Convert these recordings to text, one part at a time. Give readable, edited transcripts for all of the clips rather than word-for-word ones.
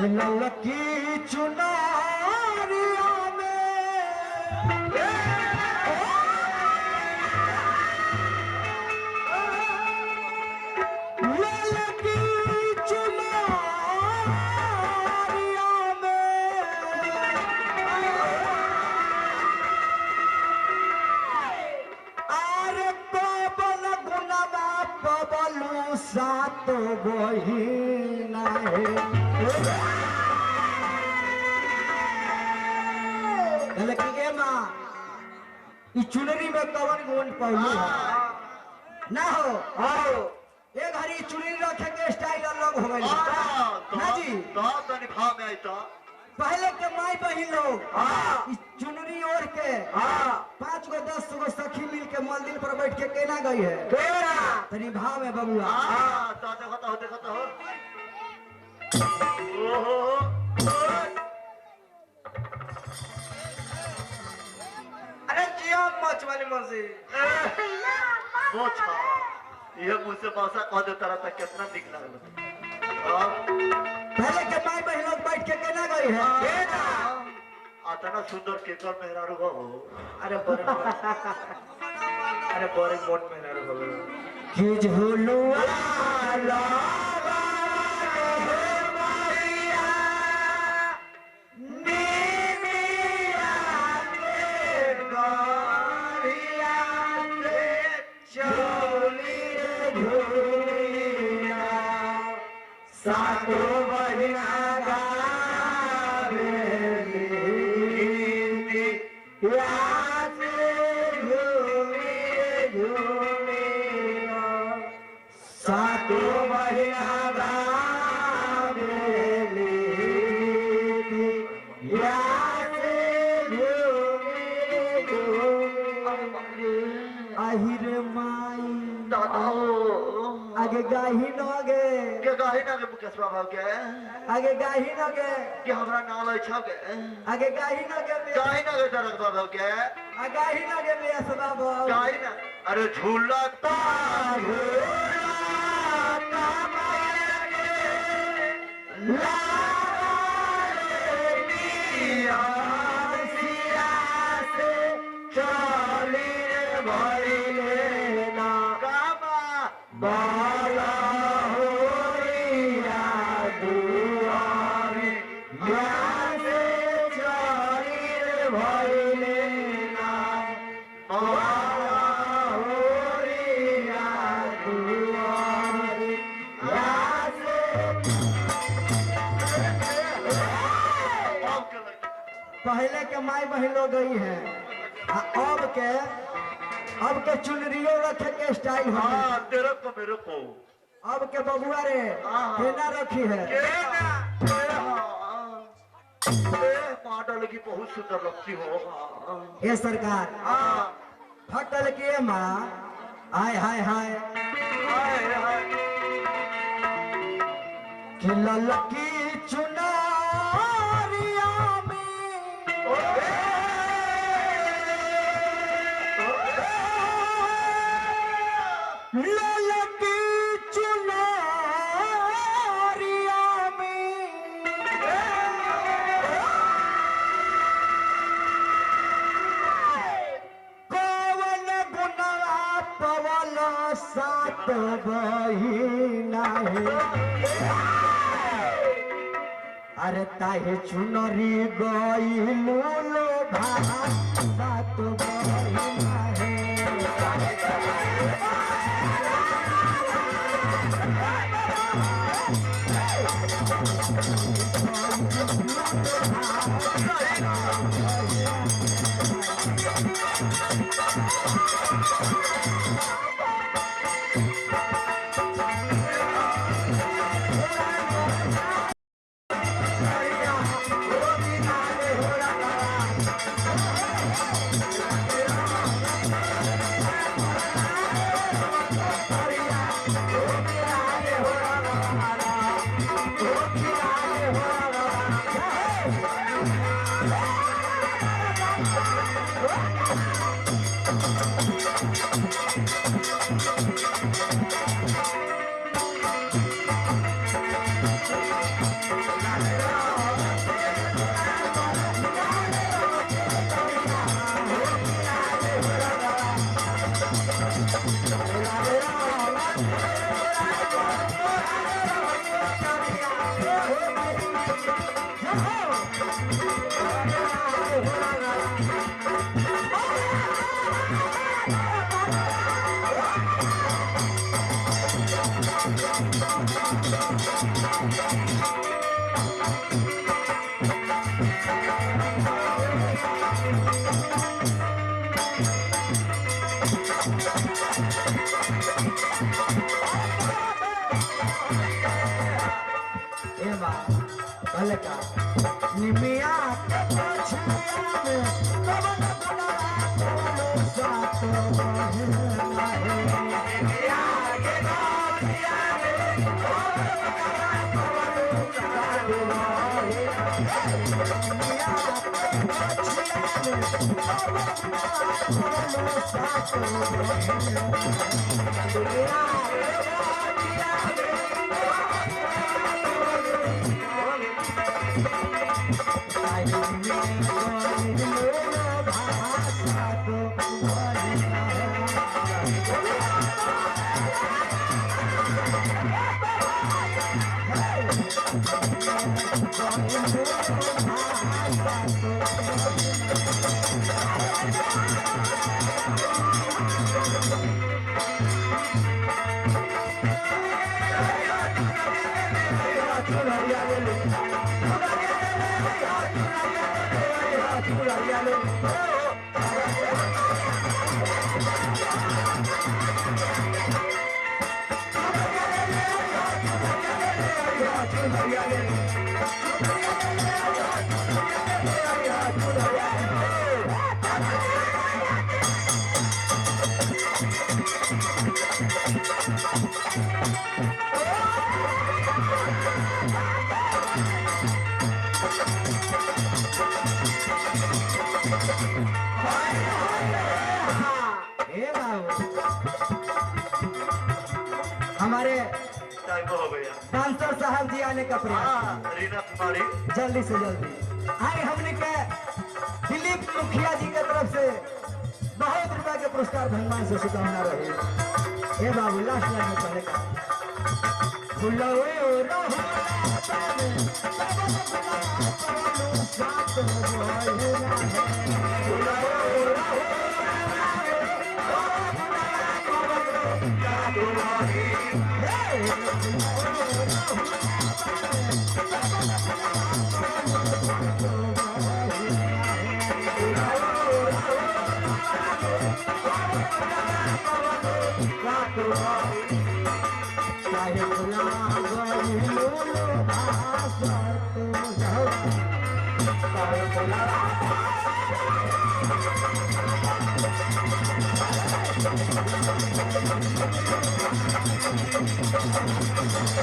ललकी चुनरिया में ललकी चुनरिया में आरे पवन गुणवा पवलू सात बहिना चुनरी में कवन गुण पौलू ना हो एक हरी चुनरी रखे के स्टाइल अलग हो गई ना जी पहले के माई बहन लोग चुनरी ओढ़ के 5 गो 10 गो सखी मिल के मंदिर पर बैठ के केना गई है तनी भाव में बबुआ मच वाली मौसी ये मुझसे मौसा कह दे तारा तक कितना दिख लगल पहले के माई बहन लोग बैठ के केना गई है आतना सुंदर केकर मेहरारू हो अरे बड़े मोट मेहरारू हो कि झुलुआ आगे गाही न आगे के गाही ना के मुकेश बाबा के आगे गाही न के कि हमरा नाम है छके आगे गाही न के तरक बाबा के गाही न के मेस बाबा गाही ना अरे झूलता पहले के माई बहन लोग गई है अब के चुनरियों रखे के स्टाइल है तेरे को मेरे को अब के बबुआ रे केना रखी है मॉडल की बहुत सुंदर लगती हो ये सरकार फटल के माँ हाय हाय हाय कि ललकी चुनरिया ललकी चुनरिया में कवन गुणवा पवल सात बहिना अरे ताहे चुनरी गइलू लो सात बहिना ए बा भले का निमिया के पछिया में कवन गुलाब फूलो सातो बहना है निमिया के पछिया में कवन गुलाब फूलो सातो बहना है निमिया के पछिया में कवन गुलाब फूलो सातो बहना दुनिया के पछिया में हमारे टाइम हो गया। डांसर साहब जी आने का प्रयास हाँ, रीना कुमारी जल्दी से जल्दी आए। हमने के दिलीप मुखिया जी के तरफ से बहुत रुपए के पुरस्कार भगवान से शुभकामना रही। ए बाबू लास्ट लाइन में चलेगा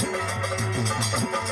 Thank you.